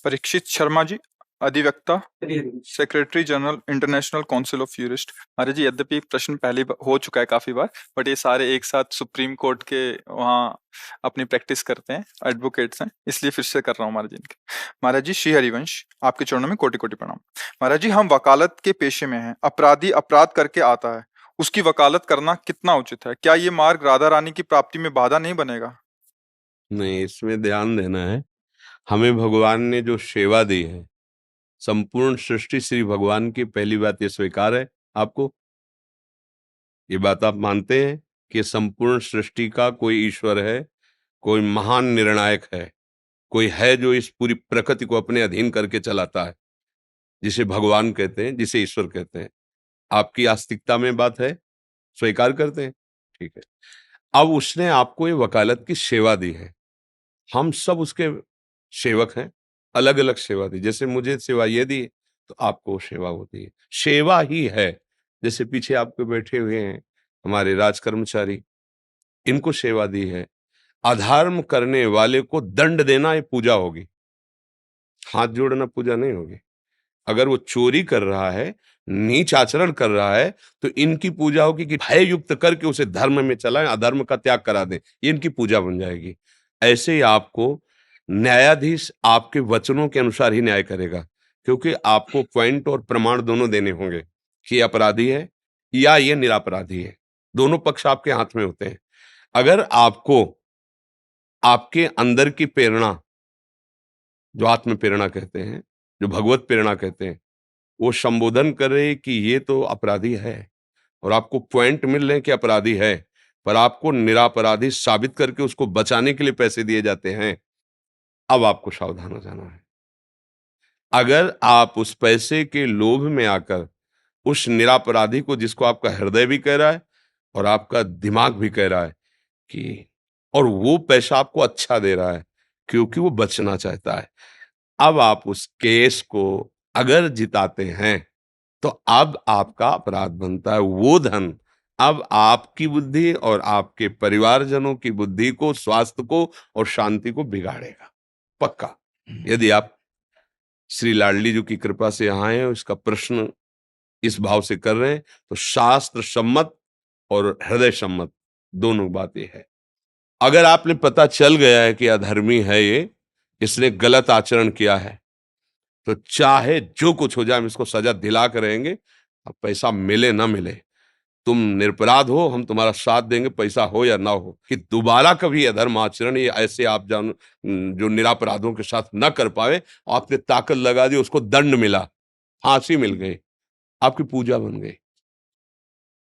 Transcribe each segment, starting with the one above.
परीक्षित शर्मा जी, अधिवक्ता, secretary general international council of jurist. Maharaj ji, यद्यपि एक प्रश्न पहले हो चुका है काफी बार, बट ये सारे एक साथ सुप्रीम कोर्ट के वहाँ अपनी प्रैक्टिस करते हैं, एडवोकेट्स हैं, इसलिए फिर से कर रहा हूँ महाराज जी इनके। महाराज जी, श्री हरिवंश, आपके चरणों में कोटि कोटि प्रणाम। महाराज जी, हम वकालत के पेशे में हैं, अपराधी अपराध करके आता है, उसकी वकालत करना कितना उचित है? क्या ये मार्ग राधा रानी की प्राप्ति में बाधा नहीं बनेगा? नहीं, इसमें ध्यान देना है। हमें भगवान ने जो सेवा दी है, संपूर्ण सृष्टि श्री भगवान की, पहली बात ये स्वीकार है आपको? ये बात आप मानते हैं कि संपूर्ण सृष्टि का कोई ईश्वर है, कोई महान निर्णायक है, कोई है जो इस पूरी प्रकृति को अपने अधीन करके चलाता है, जिसे भगवान कहते हैं, जिसे ईश्वर कहते हैं? आपकी आस्तिकता में बात है, स्वीकार करते हैं? ठीक है। अब उसने आपको ये वकालत की सेवा दी है, हम सब उसके सेवक हैं, अलग अलग सेवा दी। जैसे मुझे सेवा ये दी तो आपको सेवा होती है, सेवा ही है। जैसे पीछे आपके बैठे हुए हैं हमारे राज कर्मचारी, इनको सेवा दी है। अधर्म करने वाले को दंड देना ये पूजा होगी, हाथ जोड़ना पूजा नहीं होगी। अगर वो चोरी कर रहा है, नीच आचरण कर रहा है, तो इनकी पूजा होगी कि भय युक्त करके उसे धर्म में चलाएं, अधर्म का त्याग करा दें, ये इनकी पूजा बन जाएगी। ऐसे ही आपको न्यायाधीश आपके वचनों के अनुसार ही न्याय करेगा, क्योंकि आपको पॉइंट और प्रमाण दोनों देने होंगे कि अपराधी है या ये निरपराधी है। दोनों पक्ष आपके हाथ में होते हैं। अगर आपको आपके अंदर की प्रेरणा, जो आत्म प्रेरणा कहते हैं, जो भगवत प्रेरणा कहते हैं, वो संबोधन करे कि ये तो अपराधी है, और आपको पॉइंट मिल रहे हैं कि अपराधी है, पर आपको निरपराधी साबित करके उसको बचाने के लिए पैसे दिए जाते हैं, अब आपको सावधान हो जाना है। अगर आप उस पैसे के लोभ में आकर उस निरपराधी को, जिसको आपका हृदय भी कह रहा है और आपका दिमाग भी कह रहा है कि, और वो पैसा आपको अच्छा दे रहा है क्योंकि वो बचना चाहता है, अब आप उस केस को अगर जिताते हैं तो अब आपका अपराध बनता है। वो धन अब आपकी बुद्धि और आपके परिवारजनों की बुद्धि को, स्वास्थ्य को और शांति को बिगाड़ेगा, पक्का। यदि आप श्री लाडली जी की कृपा से यहाँ हैं, इसका प्रश्न इस भाव से कर रहे हैं, तो शास्त्र सम्मत और हृदय सम्मत दोनों बातें है। अगर आपने पता चल गया है कि अधर्मी है ये, इसने गलत आचरण किया है, तो चाहे जो कुछ हो जाए हम इसको सजा दिला कर रहेंगे। अब पैसा मिले ना मिले, तुम निरपराध हो, हम तुम्हारा साथ देंगे, पैसा हो या ना हो, कि दोबारा कभी अधर्म आचरण ये ऐसे आप जान जो निरपराधों के साथ ना कर पाए। आपने ताकत लगा दी, उसको दंड मिला, फांसी मिल गई, आपकी पूजा बन गई।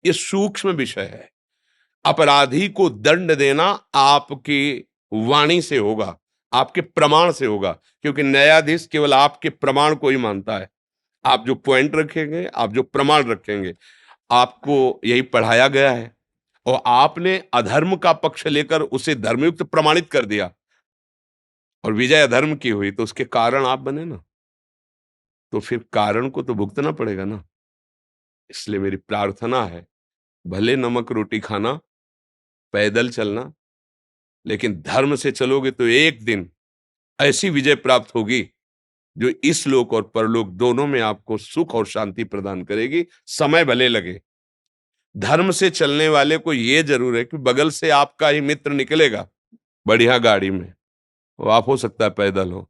ये सूक्ष्म विषय है। अपराधी को दंड देना आपकी वाणी से होगा, आपके प्रमाण से होगा, क्योंकि न्यायाधीश केवल आपके प्रमाण को ही मानता है। आप जो पॉइंट रखेंगे, आप जो प्रमाण रखेंगे, आपको यही पढ़ाया गया है, और आपने अधर्म का पक्ष लेकर उसे धर्मयुक्त प्रमाणित कर दिया और विजय अधर्म की हुई, तो उसके कारण आप बने ना, तो फिर कारण को तो भुगतना पड़ेगा ना। इसलिए मेरी प्रार्थना है, भले नमक रोटी खाना, पैदल चलना, लेकिन धर्म से चलोगे तो एक दिन ऐसी विजय प्राप्त होगी जो इस लोक और परलोक दोनों में आपको सुख और शांति प्रदान करेगी। समय भले लगे। धर्म से चलने वाले को यह जरूर है कि बगल से आपका ही मित्र निकलेगा बढ़िया गाड़ी में, वो आप हो सकता है पैदल हो,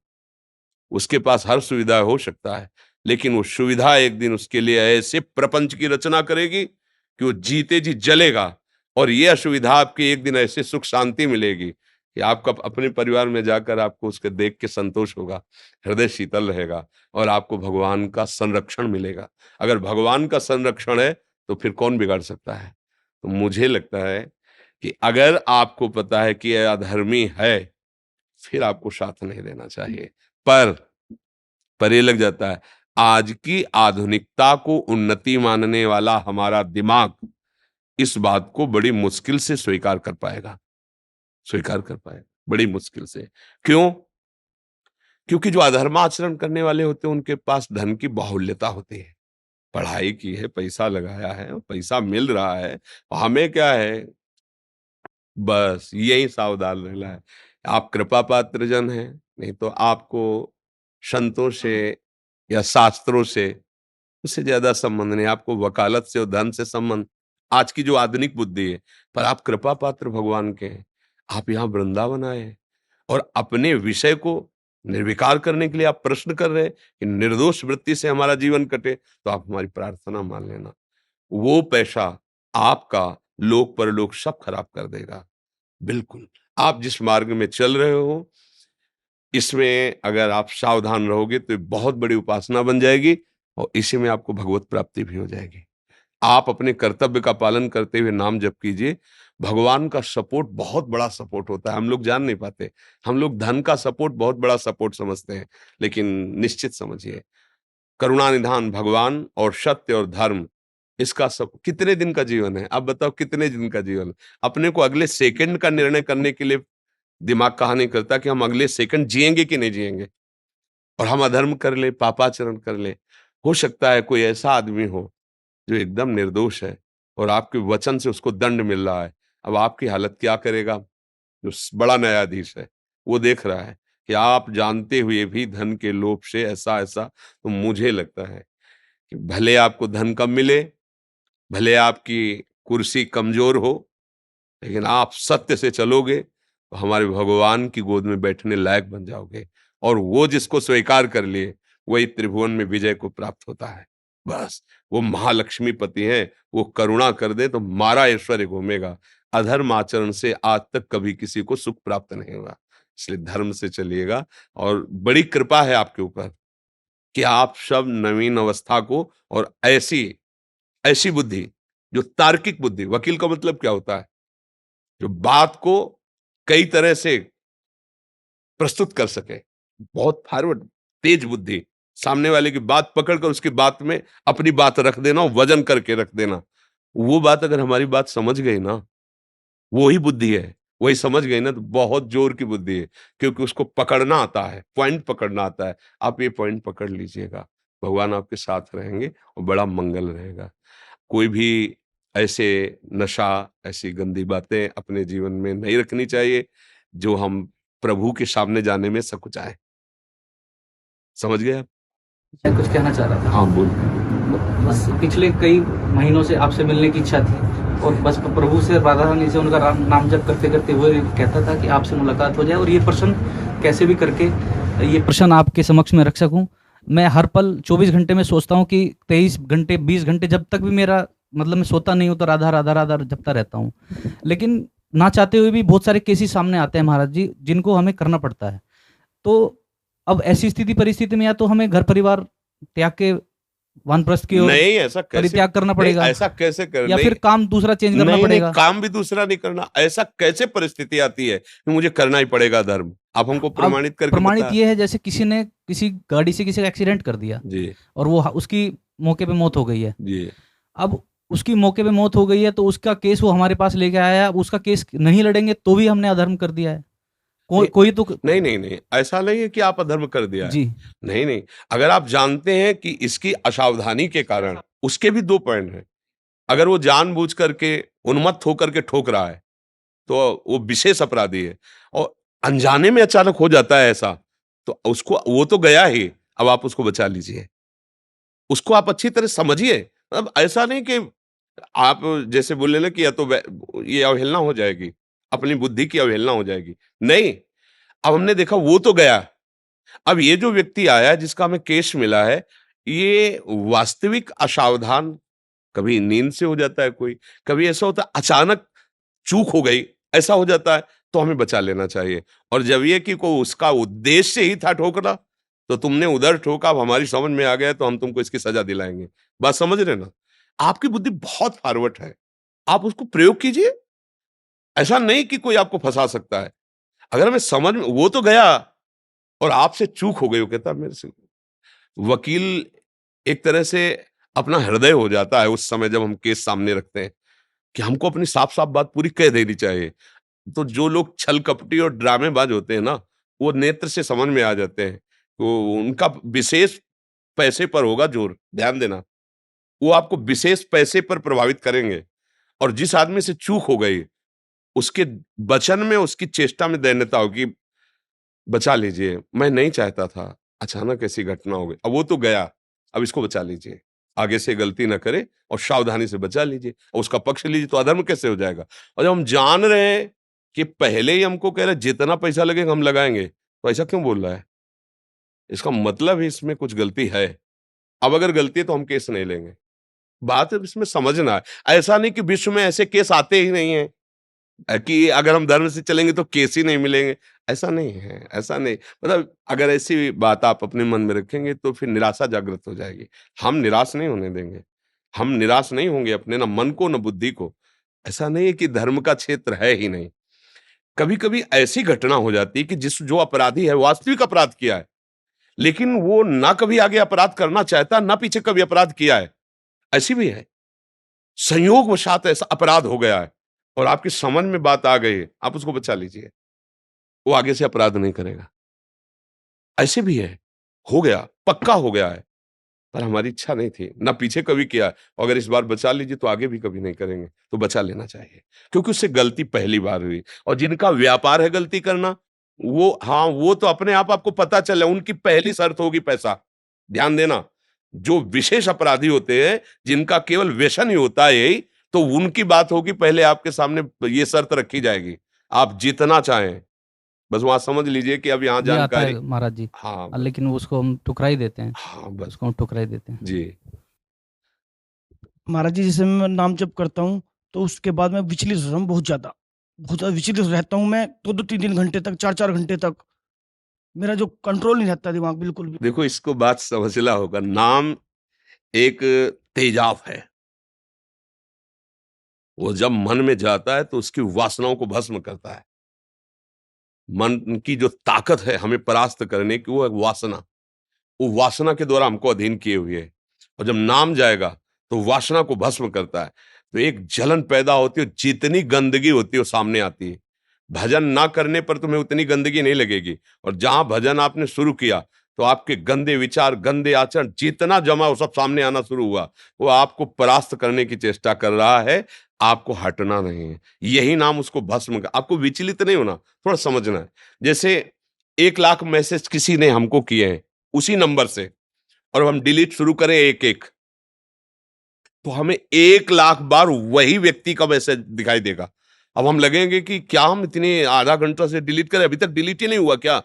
उसके पास हर सुविधा हो सकता है, लेकिन वो सुविधा एक दिन उसके लिए ऐसे प्रपंच की रचना करेगी कि वो जीते जी जलेगा, और यह असुविधा आपकी एक दिन ऐसे सुख शांति मिलेगी कि आपका अपने परिवार में जाकर आपको उसके देख के संतोष होगा, हृदय शीतल रहेगा, और आपको भगवान का संरक्षण मिलेगा। अगर भगवान का संरक्षण है तो फिर कौन बिगाड़ सकता है? तो मुझे लगता है कि अगर आपको पता है कि यह अधर्मी है, फिर आपको साथ नहीं देना चाहिए। पर ये लग जाता है, आज की आधुनिकता को उन्नति मानने वाला हमारा दिमाग इस बात को बड़ी मुश्किल से स्वीकार कर पाएगा, बड़ी मुश्किल से। क्यों? क्योंकि जो अधर्माचरण करने वाले होते हैं उनके पास धन की बाहुल्यता होती है, पढ़ाई की है, पैसा लगाया है, पैसा मिल रहा है, हमें क्या है, बस यही सावधान रहना है। आप कृपा पात्र जन हैं, नहीं तो आपको संतों से या शास्त्रों से, उससे ज्यादा संबंध नहीं। आपको वकालत से और धन से संबंध, आज की जो आधुनिक बुद्धि है। पर आप कृपा पात्र भगवान के हैं। आप यहाँ वृंदावन आए हैं और अपने विषय को निर्विकार करने के लिए आप प्रश्न कर रहे हैं कि निर्दोष वृत्ति से हमारा जीवन कटे, तो आप हमारी प्रार्थना मान लेना। वो पैसा आपका लोक परलोक सब खराब कर देगा। बिल्कुल, आप जिस मार्ग में चल रहे हो, इसमें अगर आप सावधान रहोगे तो ये बहुत बड़ी उपासना बन जाएगी और इसी में आपको भगवत प्राप्ति भी हो जाएगी। आप अपने कर्तव्य का पालन करते हुए नाम जप कीजिए। भगवान का सपोर्ट बहुत बड़ा सपोर्ट होता है, हम लोग जान नहीं पाते। हम लोग धन का सपोर्ट बहुत बड़ा सपोर्ट समझते हैं, लेकिन निश्चित समझिए, करुणा निधान भगवान और सत्य और धर्म, इसका सब कितने दिन का जीवन है? आप बताओ कितने दिन का जीवन है? अपने को अगले सेकंड का निर्णय करने के लिए दिमाग कहा नहीं करता कि हम अगले सेकंड जिएंगे कि नहीं जिएंगे, और हम अधर्म कर ले, पापाचरण कर ले। हो सकता है कोई ऐसा आदमी हो जो एकदम निर्दोष है और आपके वचन से उसको दंड मिल रहा है। अब आपकी हालत क्या करेगा? जो बड़ा न्यायाधीश है वो देख रहा है कि आप जानते हुए भी धन के लोभ से ऐसा ऐसा, तो मुझे लगता है कि भले आपको धन कम मिले, भले आपकी कुर्सी कमजोर हो, लेकिन आप सत्य से चलोगे तो हमारे भगवान की गोद में बैठने लायक बन जाओगे। और वो जिसको स्वीकार कर लिए वही त्रिभुवन में विजय को प्राप्त होता है। बस, वो महालक्ष्मी पति है, वो करुणा कर दे तो मारा ऐश्वर्य घूमेगा। अधर्म आचरण से आज तक कभी किसी को सुख प्राप्त नहीं हुआ। इसलिए धर्म से चलिएगा और बड़ी कृपा है आपके ऊपर कि आप सब नवीन अवस्था को और ऐसी ऐसी बुद्धि, जो तार्किक बुद्धि, वकील का मतलब क्या होता है? जो बात को कई तरह से प्रस्तुत कर सके, बहुत फॉरवर्ड, तेज बुद्धि, सामने वाले की बात पकड़कर उसकी बात में अपनी बात रख देना, वजन करके रख देना। वो बात अगर हमारी बात समझ गई ना, वो ही बुद्धि है। वही समझ गई ना, तो बहुत जोर की बुद्धि है, क्योंकि उसको पकड़ना आता है, पॉइंट पकड़ना आता है। आप ये पॉइंट पकड़ लीजिएगा, भगवान आपके साथ रहेंगे और बड़ा मंगल रहेगा। कोई भी ऐसे नशा, ऐसी गंदी बातें अपने जीवन में नहीं रखनी चाहिए जो हम प्रभु के सामने जाने में सकुचाएं। समझ गए आप? मैं कुछ कहना चाह रहा था। हाँ, बोल। बस पिछले कई महीनों से आपसे मिलने की इच्छा थी और बस प्रभु से, राधा रानी से उनका नाम जप करते करते वो कहता था कि आपसे मुलाकात हो जाए और ये प्रश्न कैसे भी करके ये प्रश्न आपके समक्ष में रख सकूं। मैं हर पल 24 घंटे में सोचता हूं कि 23 घंटे 20 घंटे जब तक भी मेरा मतलब मैं सोता नहीं हूं तो राधा राधा राधा जपता रहता हूं। लेकिन ना चाहते हुए भी बहुत सारे केसेस सामने आते हैं महाराज जी, जिनको हमें करना पड़ता है। तो अब ऐसी स्थिति परिस्थिति में या तो हमें घर परिवार त्याग के वानप्रस्थ की ओर नहीं, ऐसा कैसे परित्याग करना पड़ेगा, ऐसा कैसे कर या नहीं, फिर काम दूसरा चेंज करना नहीं, पड़ेगा। नहीं, काम भी दूसरा नहीं करना। ऐसा कैसे परिस्थिति आती है कि मुझे करना ही पड़ेगा धर्म? आप हमको अब प्रमाणित करके प्रमाणित बता। ये है जैसे किसी ने किसी गाड़ी से किसी का एक्सीडेंट कर दिया जी, और वो उसकी मौके पे मौत हो गई है। जी। अब उसकी मौके पे मौत हो गई है तो उसका केस वो हमारे पास लेके आया है। अब उसका केस नहीं लड़ेंगे तो भी हमने अधर्म कर दिया है। कोई तो नहीं, नहीं, नहीं, ऐसा नहीं है कि आप अधर्म कर दिया है। जी नहीं, नहीं, अगर आप जानते हैं कि इसकी असावधानी के कारण, उसके भी 2 पॉइंट हैं। अगर वो जानबूझ करके, उन्मत्त होकर के ठोक रहा है, तो वो विशेष अपराधी है। और अनजाने में अचानक हो जाता है ऐसा, तो उसको, वो तो गया ही, अब आप उसको बचा लीजिए। उसको आप अच्छी तरह समझिए। अब ऐसा नहीं कि आप जैसे बोले ना कि या तो ये अवहेलना हो जाएगी, अपनी बुद्धि की अवहेलना हो जाएगी। नहीं, अब हमने देखा वो तो गया। अब ये जो व्यक्ति आया जिसका हमें केस मिला है, ये वास्तविक असावधान, कभी नींद से हो जाता है कोई, कभी ऐसा होता है अचानक चूक हो गई, ऐसा हो जाता है, तो हमें बचा लेना चाहिए। और जब ये कि को उसका उद्देश्य ही था ठोकना, तो तुमने उधर ठोका, अब हमारी समझ में आ गया तो हम तुमको इसकी सजा दिलाएंगे। बात समझ रहे ना? आपकी बुद्धि बहुत फॉरवर्ड है, आप उसको प्रयोग कीजिए। ऐसा नहीं कि कोई आपको फंसा सकता है। अगर हमें समझ में, वो तो गया और आपसे चूक हो गई, वो कहता मेरे से। वकील एक तरह से अपना हृदय हो जाता है उस समय जब हम केस सामने रखते हैं, कि हमको अपनी साफ साफ बात पूरी कह देनी चाहिए। तो जो लोग छल कपटी और ड्रामेबाज होते हैं ना, वो नेत्र से समझ में आ जाते हैं। तो उनका विशेष पैसे पर होगा जोर, ध्यान देना। वो आपको विशेष पैसे पर प्रभावित करेंगे। और जिस आदमी से चूक हो गई, उसके वचन में, उसकी चेष्टा में दैन्यता होगी, बचा लीजिए, मैं नहीं चाहता था, अचानक ऐसी घटना हो गई, अब वो तो गया, अब इसको बचा लीजिए, आगे से गलती ना करे और सावधानी से बचा लीजिए और उसका पक्ष लीजिए, तो अधर्म कैसे हो जाएगा। और जब हम जान रहे हैं कि पहले ही हमको कह रहे हैं जितना पैसा लगेगा हम लगाएंगे, तो ऐसा क्यों बोल रहा है? इसका मतलब है इसमें कुछ गलती है। अब अगर गलती है तो हम केस नहीं लेंगे। बात है इसमें समझना है। ऐसा नहीं कि विश्व में ऐसे केस आते ही नहीं है कि अगर हम धर्म से चलेंगे तो केस ही नहीं मिलेंगे। ऐसा नहीं है, ऐसा नहीं, मतलब अगर ऐसी बात आप अपने मन में रखेंगे तो फिर निराशा जागृत हो जाएगी। हम निराश नहीं होने देंगे। हम निराश नहीं होंगे अपने ना मन को ना बुद्धि को। ऐसा नहीं है कि धर्म का क्षेत्र है ही नहीं। कभी-कभी ऐसी घटना हो जाती है कि जिस जो अपराधी है वास्तविक अपराध किया है, लेकिन वो ना कभी आगे अपराध करना चाहता, ना पीछे कभी अपराध किया है। ऐसी भी है। संयोगवशात ऐसा अपराध हो गया है और आपकी समझ में बात आ गई है, आप उसको बचा लीजिए। वो आगे से अपराध नहीं करेगा। ऐसे भी है, हो गया, पक्का हो गया है, पर हमारी इच्छा नहीं थी, ना पीछे कभी किया है। अगर इस बार बचा लीजिए तो आगे भी कभी नहीं करेंगे, तो बचा लेना चाहिए। क्योंकि उससे गलती पहली बार हुई और जिनका व्यापार है गलती करना, वो हाँ, वो तो अपने आप आपको पता चले, उनकी पहली शर्त होगी पैसा। ध्यान देना, जो विशेष अपराधी होते हैं, जिनका केवल व्यसन ही होता है यही, तो उनकी बात होगी पहले आपके सामने ये शर्त रखी जाएगी, आप जितना चाहें। बस वहाँ समझ लीजिए कि अब यहाँ ये आता जानकारी है महाराज जी, हाँ, लेकिन उसको हम ठुकरा ही देते हैं, हाँ, बस उसको हम ठुकरा ही देते हैं। जी। महाराज जी, जैसे मैं नाम जप करता हूँ तो उसके बाद मैं विचलित रहता हूँ, बहुत ज़्यादा विचलित रहता हूँ मैं, 2-2 3-3 घंटे तक, 4-4 घंटे तक। मेरा जो कंट्रोल नहीं रहता दिमाग बिल्कुल भी। देखो इसको बात समझना होगा, नाम एक तेजाब है। वो जब मन में जाता है तो उसकी वासनाओं को भस्म करता है। मन की जो ताकत है हमें परास्त करने की, वो है वासना। वो वासना के द्वारा हमको अधीन किए हुए है और जब नाम जाएगा तो वासना को भस्म करता है। तो एक जलन पैदा होती है, जितनी गंदगी होती है वो सामने आती है। भजन ना करने पर तुम्हें उतनी गंदगी नहीं लगेगी और जहां भजन आपने शुरू किया तो आपके गंदे विचार, गंदे आचरण जितना जमा वो सब सामने आना शुरू हुआ। वो आपको परास्त करने की चेष्टा कर रहा है, आपको हटना नहीं है। यही नाम उसको भस्म कर, आपको विचलित नहीं होना, थोड़ा समझना है। जैसे 1 लाख मैसेज किसी ने हमको किए हैं उसी नंबर से और हम डिलीट शुरू करें एक एक, तो हमें 1 लाख बार वही व्यक्ति का मैसेज दिखाई देगा। अब हम लगेंगे कि क्या हम इतने आधा घंटा से डिलीट करें, अभी तक डिलीट ही नहीं हुआ क्या?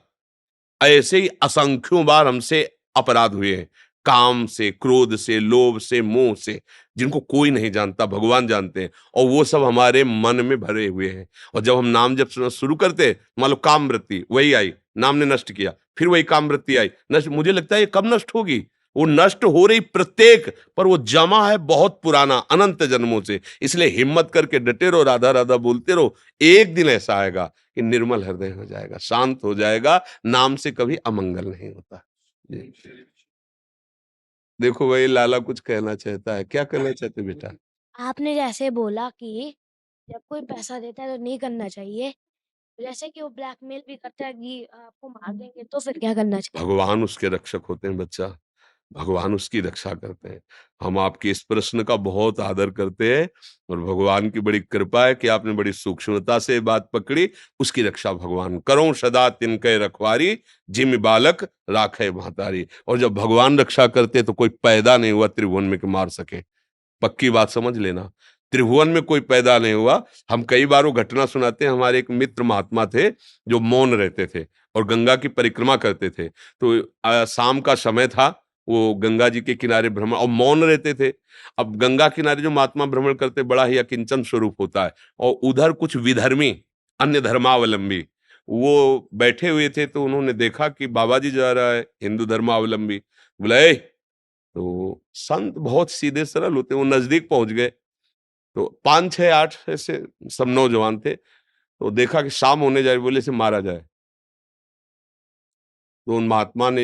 ऐसे ही असंख्यों बार हमसे अपराध हुए हैं, काम से, क्रोध से, लोभ से, मोह से, जिनको कोई नहीं जानता, भगवान जानते हैं। और वो सब हमारे मन में भरे हुए हैं। और जब हम नाम जब शुरू करते, मान लो काम वृत्ति वही आई, नाम ने नष्ट किया, फिर वही काम वृत्ति आई नष्ट। मुझे लगता है ये कब नष्ट होगी? वो नष्ट हो रही प्रत्येक, पर वो जमा है बहुत पुराना, अनंत जन्मों से। इसलिए हिम्मत करके डटे रहो, राधा राधा बोलते रहो। एक दिन ऐसा आएगा कि निर्मल हृदय हो जाएगा, शांत हो जाएगा। नाम से कभी अमंगल नहीं होता। जी। देखो भाई, लाला कुछ कहना चाहता है, क्या कहना चाहते बेटा? आपने जैसे बोला कि जब कोई पैसा देता है तो नहीं करना चाहिए, जैसे कि वो ब्लैकमेल भी करता है कि आपको मार देंगे, तो फिर क्या करना चाहिए? भगवान उसके रक्षक होते हैं बच्चा, भगवान उसकी रक्षा करते हैं। हम आपके इस प्रश्न का बहुत आदर करते हैं और भगवान की बड़ी कृपा है कि आपने बड़ी सूक्ष्मता से बात पकड़ी। उसकी रक्षा भगवान करो सदा तिनके रखवारी, जिम बालक राखे महतारी। और जब भगवान रक्षा करते तो कोई पैदा नहीं हुआ त्रिभुवन में कि मार सके। पक्की बात समझ लेना, त्रिभुवन में कोई पैदा नहीं हुआ। हम कई बार वो घटना सुनाते हैं, हमारे एक मित्र महात्मा थे जो मौन रहते थे और गंगा की परिक्रमा करते थे। तो शाम का समय था, वो गंगा जी के किनारे भ्रमण और मौन रहते थे। अब गंगा किनारे जो महात्मा भ्रमण करते, बड़ा ही अकिंचन स्वरूप होता है और उधर कुछ विधर्मी, अन्य धर्मावलंबी वो बैठे हुए थे। तो उन्होंने देखा कि बाबा जी जा रहा है, हिंदू धर्मावलंबी। बोला ए, तो संत बहुत सीधे सरल होते, वो नजदीक पहुंच गए। तो 5 6 8 ऐसे सब नौजवान थे। तो देखा कि शाम होने जाए, बोले से मारा जाए। तो उन महात्मा ने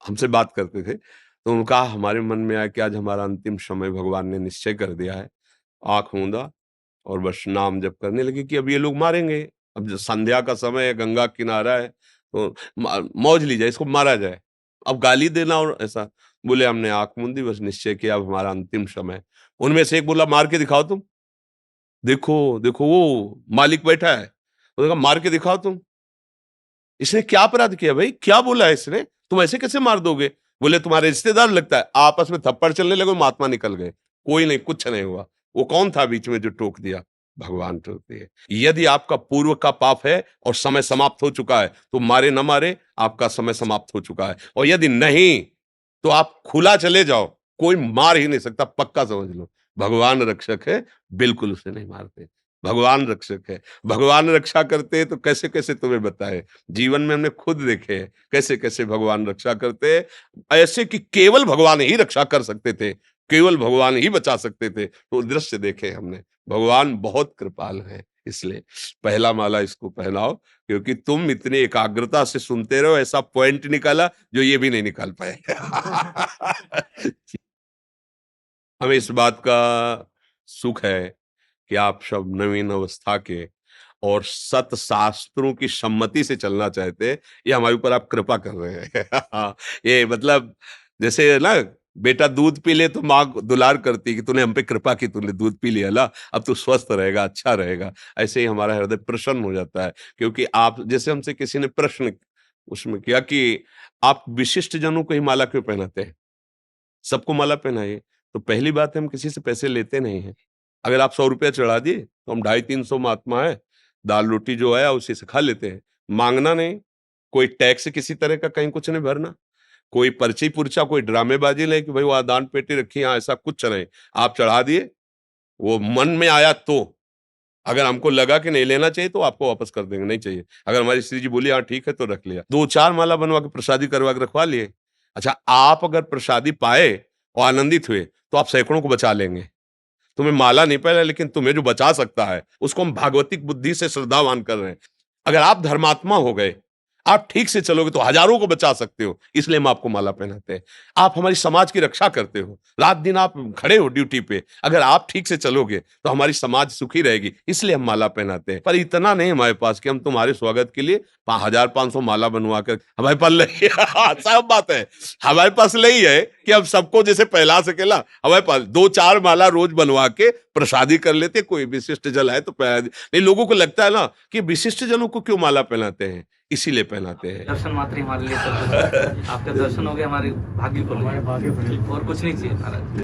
हमसे बात करते थे, तो उन्होंने कहा हमारे मन में आया कि आज हमारा अंतिम समय भगवान ने निश्चय कर दिया है। आंख मूंदा और बस नाम जप करने लगे कि अब ये लोग मारेंगे। अब जो संध्या का समय है, गंगा किनारा है, तो मौज ली जाए, इसको मारा जाए। अब गाली देना और ऐसा। बोले हमने आंख मूंदी, बस निश्चय किया अब हमारा अंतिम समय। उनमें से एक बोला मार के दिखाओ तुम। देखो देखो वो मालिक बैठा है, उसने कहा मार के दिखाओ तुम। इसने क्या अपराध किया भाई, क्या बोला है इसने, तुम ऐसे कैसे मार दोगे? बोले तुम्हारे रिश्तेदार लगता है। आपस में थप्पड़ चलने लगे, महात्मा निकल गए, कोई नहीं, कुछ नहीं हुआ। वो कौन था बीच में जो टोक दिया? भगवान टोकते हैं। यदि आपका पूर्व का पाप है और समय समाप्त हो चुका है तो मारे न मारे, आपका समय समाप्त हो चुका है। और यदि नहीं तो आप खुला चले जाओ, कोई मार ही नहीं सकता, पक्का समझ लो। भगवान रक्षक है, बिल्कुल उसे नहीं मारते। भगवान रक्षक है, भगवान रक्षा करते हैं तो कैसे कैसे तुम्हें बताए, जीवन में हमने खुद देखे हैं कैसे कैसे भगवान रक्षा करते हैं, ऐसे कि केवल भगवान ही रक्षा कर सकते थे, केवल भगवान ही बचा सकते थे। तो दृश्य देखे हमने, भगवान बहुत कृपाल है। इसलिए पहला माला इसको पहनाओ, क्योंकि तुम इतनी एकाग्रता से सुनते रहो, ऐसा पॉइंट निकाला जो ये भी नहीं निकाल पाए। हमें इस बात का सुख है कि आप सब नवीन अवस्था के और सत शास्त्रों की सम्मति से चलना चाहते हैं। ये हमारे ऊपर आप कृपा कर रहे हैं। ये मतलब जैसे ना बेटा दूध पी ले तो माँ दुलार करती कि तूने हम पे कृपा की, तूने दूध पी लिया ला, अब तू स्वस्थ रहेगा, अच्छा रहेगा। ऐसे ही हमारा हृदय प्रसन्न हो जाता है, क्योंकि आप जैसे हमसे किसी ने प्रश्न उसमें किया कि आप विशिष्ट जनों को ही माला क्यों पहनाते हैं, सबको माला पहनाइए। तो पहली बात है, हम किसी से पैसे लेते नहीं हैं। अगर आप 100 रुपया चढ़ा दिए तो हम 250-300 महात्मा है, दाल रोटी जो है उसी से खा लेते हैं। मांगना नहीं, कोई टैक्स किसी तरह का कहीं कुछ नहीं भरना, कोई पर्ची पुर्चा, कोई ड्रामेबाजी नहीं कि भाई वहां दान पेटी रखी, यहाँ ऐसा कुछ नहीं। आप चढ़ा दिए, वो मन में आया तो, अगर हमको लगा कि नहीं लेना चाहिए तो आपको वापस कर देंगे, नहीं चाहिए। अगर हमारी श्री जी बोली हाँ ठीक है तो रख लिया। 2-4 माला बनवा के प्रसादी करवा के रखवा लिए। अच्छा, आप अगर प्रसादी पाए और आनंदित हुए तो आप सैकड़ों को बचा लेंगे। तुम्हें माला नहीं पहना, लेकिन तुम्हें जो बचा सकता है उसको हम भागवतिक बुद्धि से श्रद्धावान कर रहे हैं। अगर आप धर्मात्मा हो गए, आप ठीक से चलोगे तो हजारों को बचा सकते हो, इसलिए हम आपको माला पहनाते हैं। आप हमारी समाज की रक्षा करते हो, रात दिन आप खड़े हो ड्यूटी पे, अगर आप ठीक से चलोगे तो हमारी समाज सुखी रहेगी, इसलिए हम माला पहनाते हैं। पर इतना नहीं हमारे पास कि हम तुम्हारे स्वागत के लिए 1500 माला बनवा कर हमारे पास नहीं। सब बात है, हमारे पास नहीं है कि हम सबको जैसे पहला सकेला। हमारे पास 2-4 माला रोज बनवा के प्रसादी कर लेते, कोई विशिष्ट जल है तो पहना। नहीं, लोगों को लगता है ना कि विशिष्ट जनों को क्यों माला पहनाते हैं, इसीलिए पहनाते हैं। दर्शन मात्र ही हमारे लिए सब कुछ है। आपके दर्शन हो गए, हमारे भाग्य को और कुछ नहीं चाहिए महाराज।